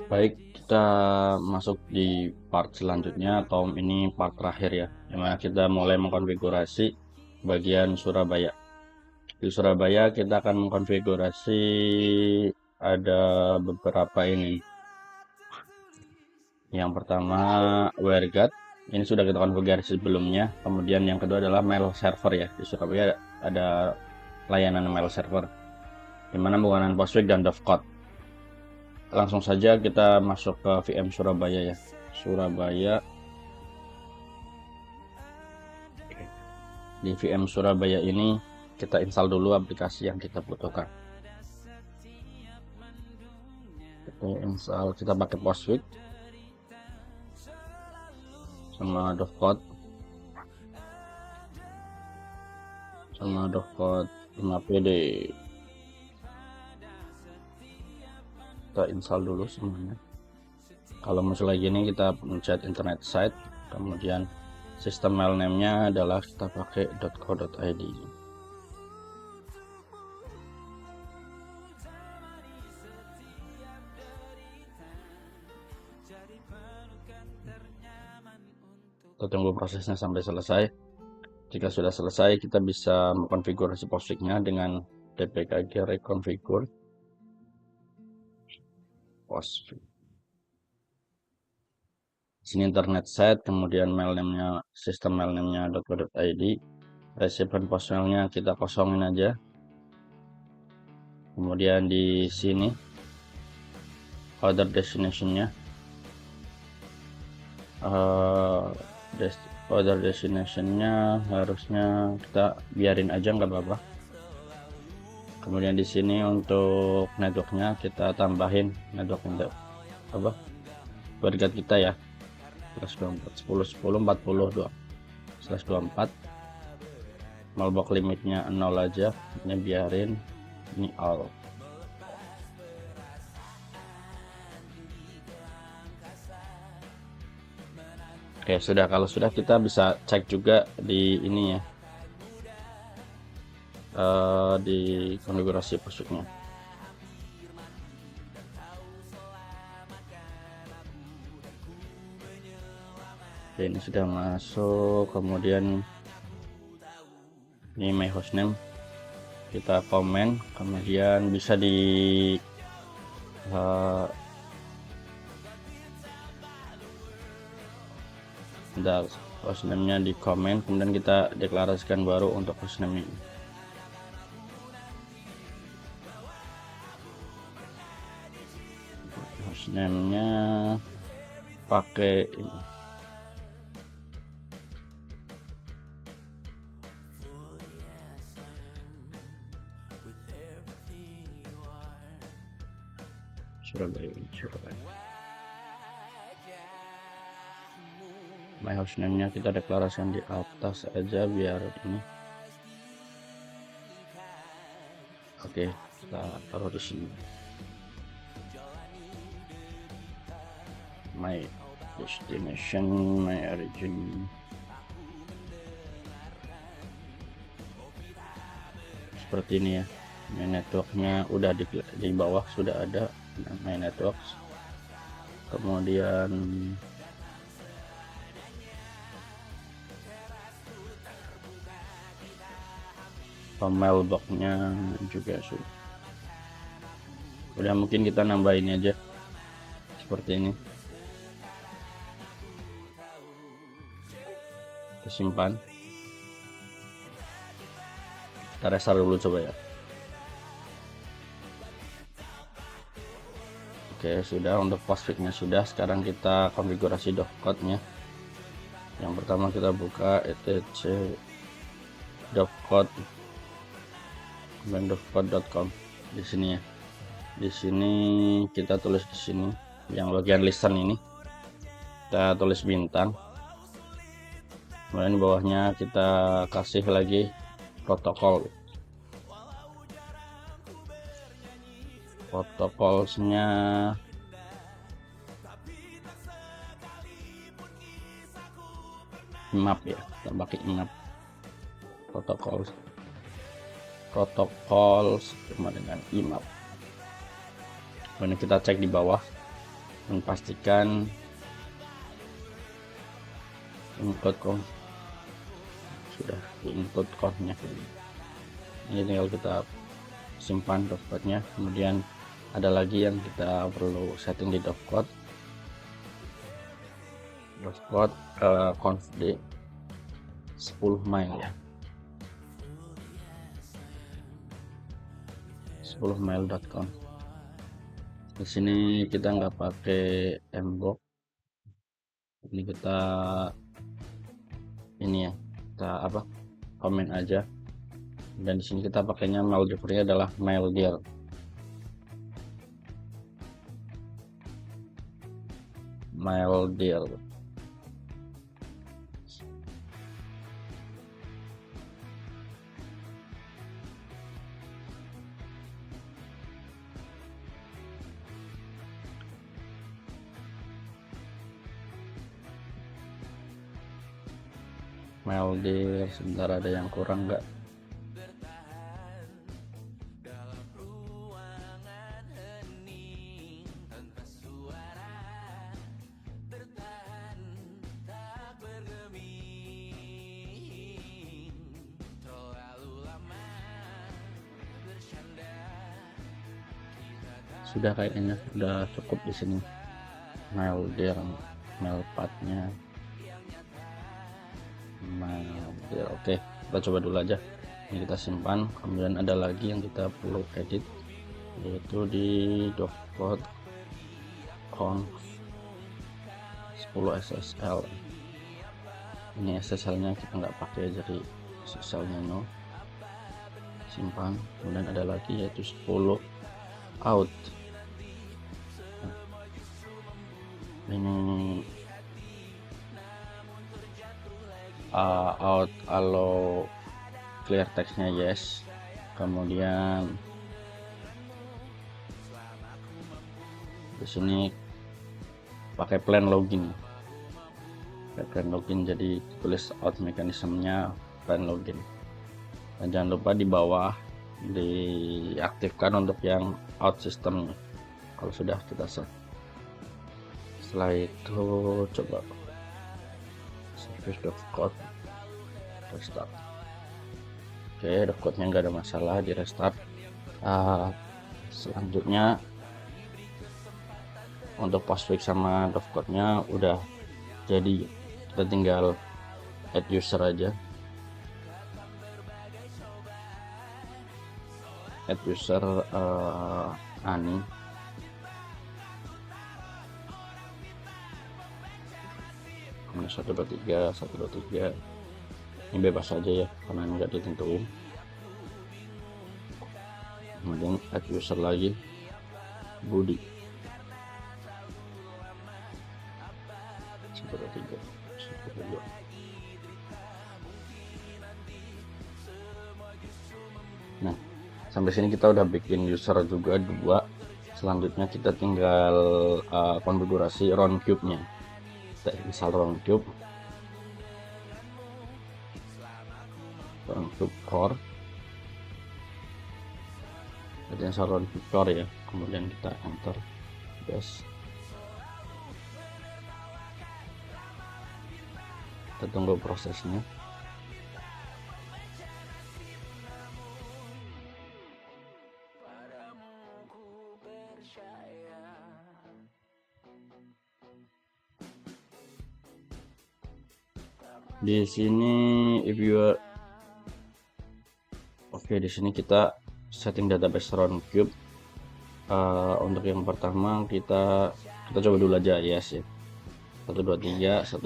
Baik, kita masuk di part selanjutnya atau ini part terakhir ya, dimana kita mulai mengkonfigurasi bagian Surabaya. Di Surabaya kita akan mengkonfigurasi ada beberapa ini. Yang pertama WireGuard, ini sudah kita konfigurasi sebelumnya. Kemudian yang kedua adalah mail server ya. Di Surabaya ada layanan mail server, dimana menggunakan Postfix dan Dovecot. Langsung saja kita masuk ke VM Surabaya ya. Surabaya. Di VM Surabaya ini kita install dulu aplikasi yang kita butuhkan. Kita install, kita pakai Postfix sama Dovecot sama Dovecot 5PD. Kita install dulu semuanya. Kalau muncul lagi ini kita pencet internet site, kemudian sistem mail name-nya adalah kita pakai .co.id. Kita tunggu prosesnya sampai selesai. Jika sudah selesai, kita bisa mengkonfigurasi Postfix-nya dengan dpkg reconfigure Postfix. Sini internet set, kemudian mail name-nya, sistem mail name-nya .co.id. Receive dan post mail-nya kita kosongin aja. Kemudian di sini order destination-nya, order destination-nya harusnya kita biarin aja, nggak apa-apa. Kemudian di sini untuk networknya kita tambahin network apa WireGuard kita ya, 10.10.40.24 Mailbox limitnya 0 aja, ini biarin, ini all. Oke, sudah. Kalau sudah, kita bisa cek juga di ini ya, di konfigurasi Postfix-nya. Oke, ini sudah masuk. Kemudian ini my hostname, kita komen, kemudian bisa di hostname-nya di komen, kemudian kita deklarasikan baru untuk hostname ini. Hostname-nya pakai ini. Surabaya. My hostname-nya kita deklarasikan di atas aja biar ini. Oke, kita taruh di sini. My destination, my origin. Seperti ini ya. My networknya udah di bawah sudah ada my networks. Kemudian mailbox-nya juga sudah. Udah, mungkin kita nambah ini aja seperti ini. Kita simpan. Kita restart dulu coba ya. Oke, sudah. Untuk Postfix-nya sudah. Sekarang kita konfigurasi Dovecot-nya. Yang pertama kita buka etc Dovecot dan dovecot.com di sini ya. Di sini kita tulis di sini yang bagian listen ini kita tulis bintang. Kemudian di bawahnya kita kasih lagi protokolnya IMAP ya, kita pakai IMAP protokol sama dengan IMAP. Kemudian kita cek di bawah dan pastikan include com sudah include code-nya. Ini tinggal kita simpan dovecode-nya. Kemudian ada lagi yang kita perlu setting di dovecode confd 10 mile ya, 10mile.com. Di sini kita nggak pakai mbox, ini kita ini ya, kita apa, komen aja. Dan di sini kita pakainya mail drivernya adalah MailDir. MailDir, sebentar, ada yang kurang nggak? Sudah kayaknya sudah cukup di sini. MailDir, mailpad-nya MailDir. Oke, kita coba dulu aja. Ini kita simpan. Kemudian ada lagi yang kita perlu edit, yaitu di dovecode conf 10 SSL. Ini SSL-nya kita nggak pakai, jadi SSL-nya no. Simpan. Kemudian ada lagi yaitu 10 out. Ini out allow clear text-nya yes. Kemudian di sini pakai plan login, jadi tulis out mekanismenya plan login. Dan jangan lupa di bawah diaktifkan untuk yang out system kalau sudah kita set. Setelah itu coba service dovecode restart. Oke, dovecode-nya nggak ada masalah, di restart. Selanjutnya untuk postfix sama dovecode-nya udah jadi, kita tinggal add user aja. Add user Ani. Kemudian 123 ini bebas saja ya, karena nggak ditentuin. Kemudian add user lagi Budi 123. Nah, sampai sini kita udah bikin user juga 2. Selanjutnya kita tinggal konfigurasi Roundcube-nya. Kita install Roundcube core, kita install Roundcube core ya. Kemudian kita enter yes. Kita tunggu prosesnya. Di sini if you are oke, di sini kita setting database Roundcube. Untuk yang pertama kita coba dulu aja yes ya. 123.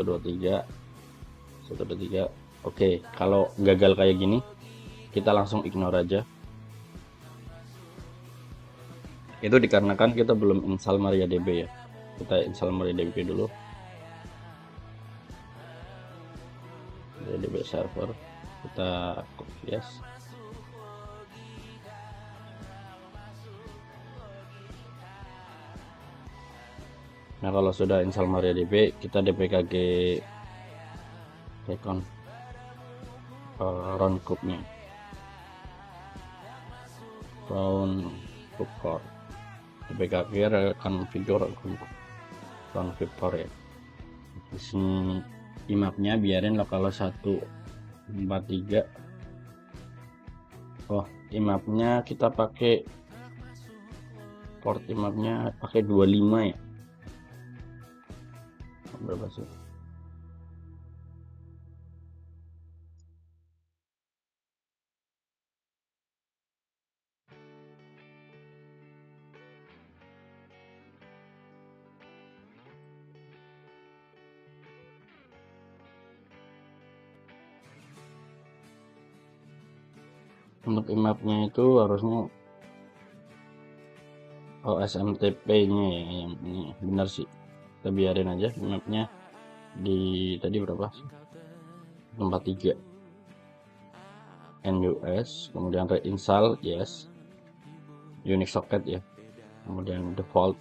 Oke, kalau gagal kayak gini kita langsung ignore aja. Itu dikarenakan kita belum install MariaDB ya. Kita install MariaDB dulu. MariaDB server, kita copy yes. Nah, kalau sudah install MariaDB, kita dpkg recon Roundcube-nya, Roundcube core, dpkg configure Roundcube. config core ya. Di sini imapnya biarin localhost 143. Oh, imapnya kita pakai port imapnya pakai 25 ya. Berapa sih? Untuk imapnya itu harusnya OSMTP-nya ya, yang ini benar sih. Kita biarin aja imapnya di tadi berapa? 43 NUS, kemudian reinstall yes, Unix socket ya, kemudian default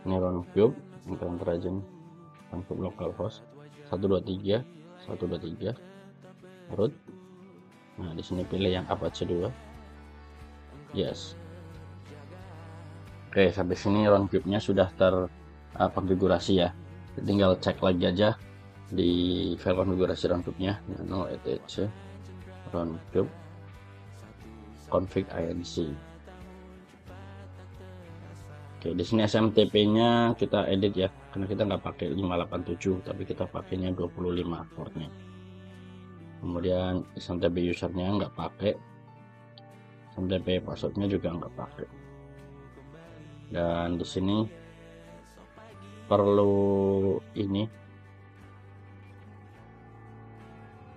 ini roundcube, enter aja nih roundcube localhost 123 root. Nah di sini pilih yang Apache 2 yes. Oke, sampai sini roundcube-nya sudah terkonfigurasi ya. Tinggal cek lagi aja di file konfigurasi roundcube-nya nano etc roundcube config inc. Oke, di sini SMTP-nya kita edit ya, karena kita nggak pakai 587, tapi kita pakainya 25 portnya. Kemudian SMTP usernya nggak pakai, SMTP passwordnya juga nggak pakai. Dan di sini perlu ini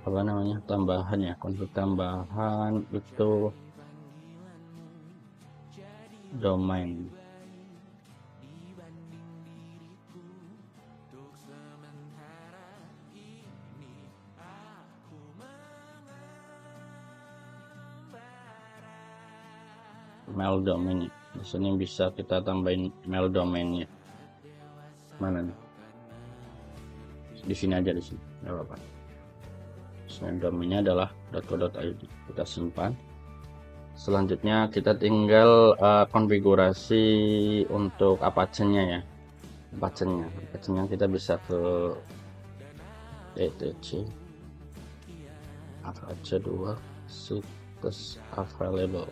apa namanya tambahan ya, konfig tambahan itu domain. Mail domain di sini bisa kita tambahin mail domainnya. Mana nih? Di sini aja, di sini nggak apa-apa. Mail domainnya adalah .co.id. Kita simpan. Selanjutnya kita tinggal konfigurasi untuk Apache-nya ya. Apache-nya kita bisa ke etc Apache 2 situs available.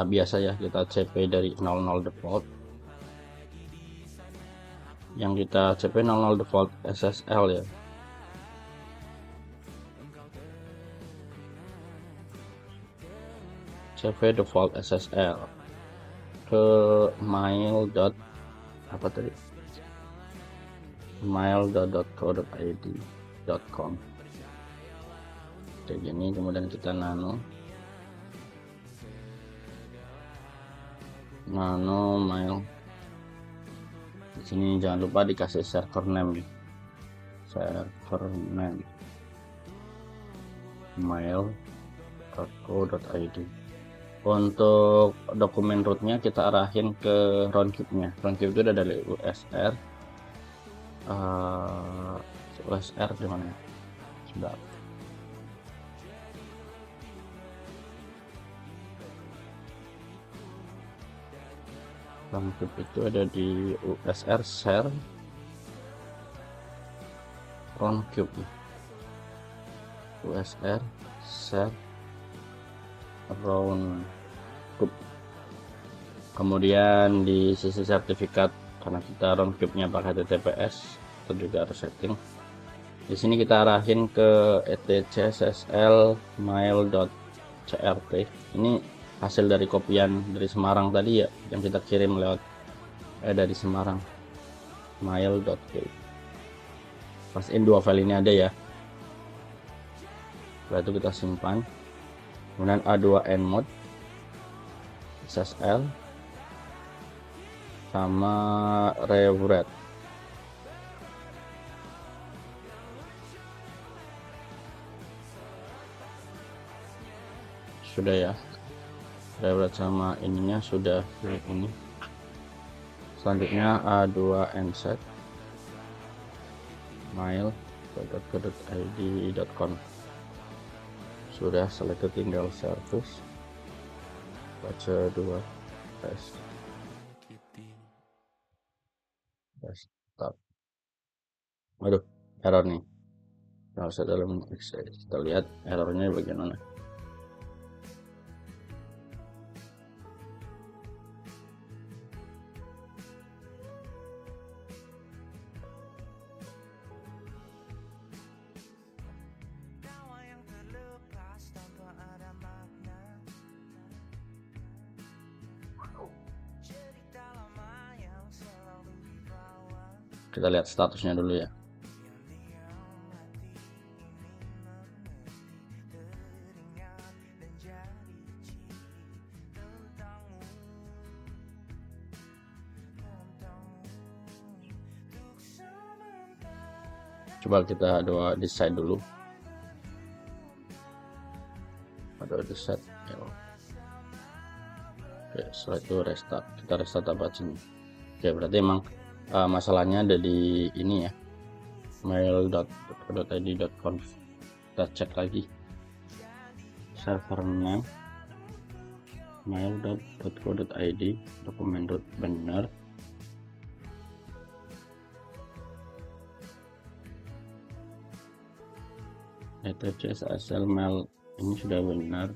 Biasa ya kita cp dari 00 default, yang kita cp 00 default SSL ya. cp default SSL ke mail.co.id.com kayak gini. Kemudian kita nano mail. Di sini jangan lupa dikasih server name ya. Server name mail.co.id. Untuk dokumen rootnya kita arahin ke roundcube-nya. Roundcube itu ada dari USR. USR di mana? Sudah. Roundcube itu ada di USR share roundcube. USR share roundcube. Kemudian di sisi sertifikat, karena kita roundcube-nya pakai TTPS, itu juga harus setting. Di sini kita arahin ke etcssl mail.crt. Ini hasil dari kopian dari Semarang tadi ya, yang kita kirim lewat dari Semarang mail.c. Pastiin dua file ini ada ya. Setelah itu kita simpan. Kemudian A2nmod SSL sama rewrite. Sudah ya, rewrite sama ininya sudah ini. Selanjutnya A2nset mail.co.id.com sudah. Setelah itu tinggal service baca 2 test. Restart. Waduh, error nih. Nggak usah dalam Excel. Kita lihat errornya bagaimana. Kita lihat statusnya dulu ya. Coba kita decide dulu. Ada decide. Oke, setelah itu restart. Kita restart apa sini? Oke, berarti emang masalahnya ada di ini ya, mail.co.id.conf. Kita cek lagi servernya, mail.co.id, dokumen root benar. etc asal mail ini sudah benar.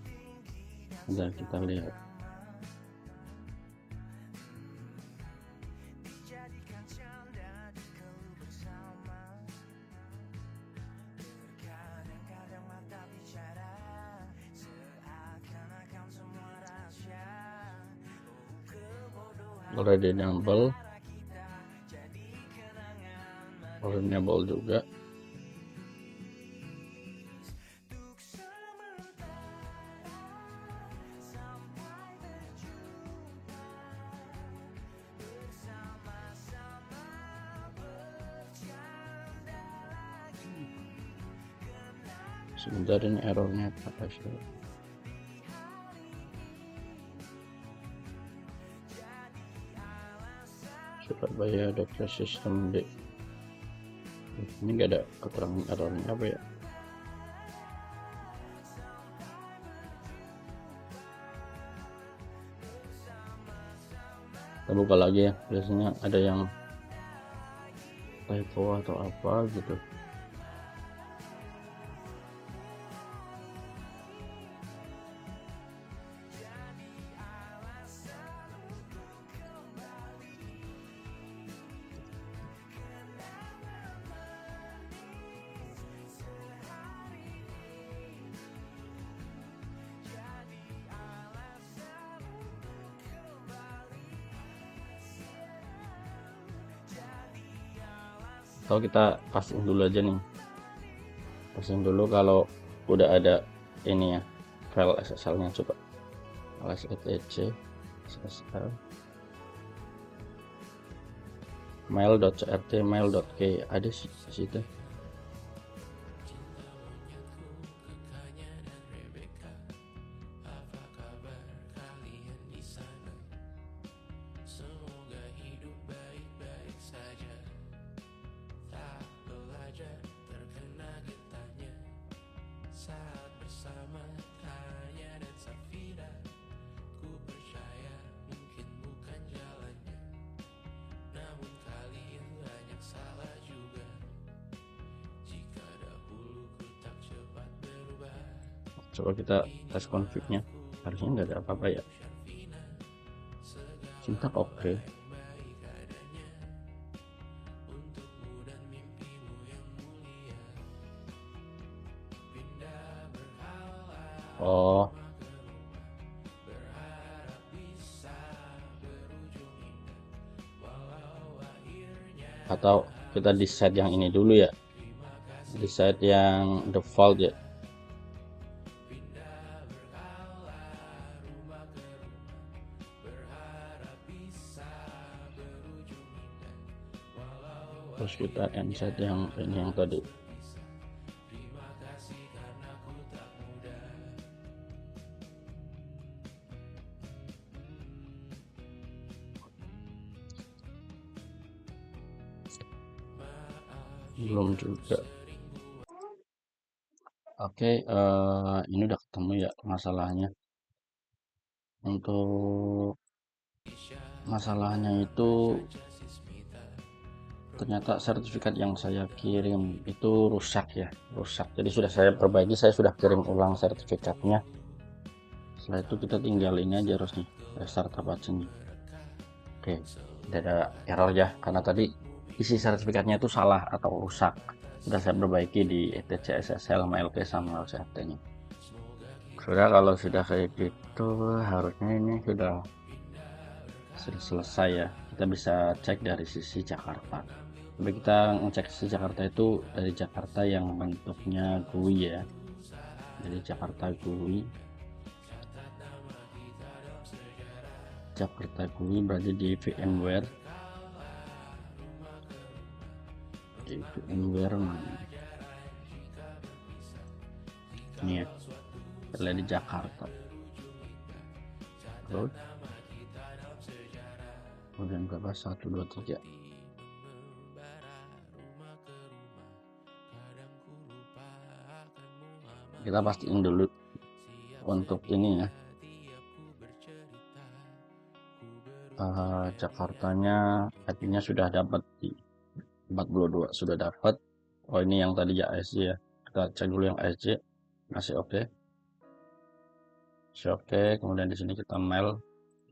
Sudah kita lihat. Already enable, enable juga. Sebentar, ini errornya apa sih? Surabaya Data System D. Ini nggak ada keterangan errornya apa ya? Kita buka lagi ya, biasanya ada yang typo atau apa gitu. Atau kita pasang dulu aja nih, pasang dulu kalau udah ada ini ya, file SSL nya. Coba ls etc SSL mail.crt mail.k ada sih situ. Coba kita tes config-nya, harusnya nggak ada apa-apa ya. Sintak oke. Oh, atau kita decide yang ini dulu ya, decide yang default ya. Terus kita insert yang ini yang tadi. Belum juga. Oke, ini udah ketemu ya masalahnya. Untuk masalahnya itu ternyata sertifikat yang saya kirim itu rusak ya, jadi sudah saya perbaiki, saya sudah kirim ulang sertifikatnya. Setelah itu kita tinggal ini aja harusnya restart Apache-nya. Oke, tidak ada error ya, karena tadi isi sertifikatnya itu salah atau rusak. Sudah saya perbaiki di etc SSL, MLK sama LCFT nya. Sudah, kalau sudah kayak gitu harusnya ini sudah selesai ya. Kita bisa cek dari sisi Jakarta. Tapi kita ngecek sisi Jakarta itu dari Jakarta yang bentuknya GUI ya. Jadi Jakarta GUI. Jakarta GUI berarti di VMware. Di VMware mana? Ini ya. Terlihat di Jakarta. Load. Kemudian berapa? 1, 2, 3. Kita pastiin dulu untuk ini ya, Jakartanya IP-nya sudah dapat di 42, sudah dapat. Oh, ini yang tadi ya ASJ ya, kita cek dulu yang ASJ masih oke. Kemudian di sini kita mail.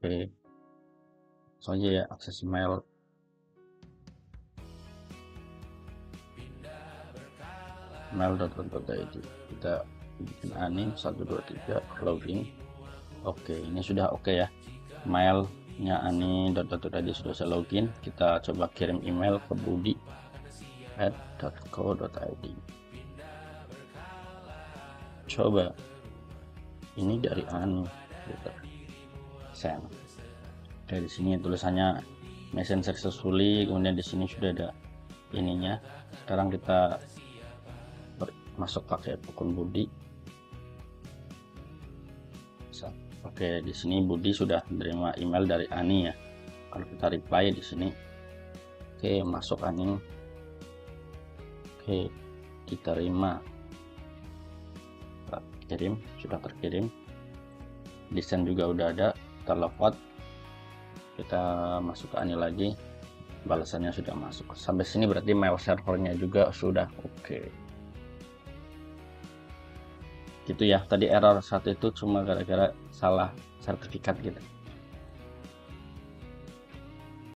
Oke, soalnya ya akses mail. mail.com.id kita bikin anim 123 login. Oke, ini sudah oke ya, mailnya ani.co.id sudah saya login. Kita coba kirim email ke budi@co.id. Coba ini dari ani gitu. Send. Dari sini tulisannya mission successfully, kemudian di sini sudah ada ininya. Sekarang kita masuk pakai akun Budi. Oke, di sini Budi sudah menerima email dari Ani ya. Kalau kita reply di sini, oke, masuk Ani. Oke, diterima. Kirim, sudah terkirim. Desain juga udah ada, kita login. Kita masuk ke Ani lagi, balasannya sudah masuk. Sampai sini berarti mail servernya juga sudah oke. Gitu ya, tadi error satu itu cuma gara-gara salah sertifikat gitu.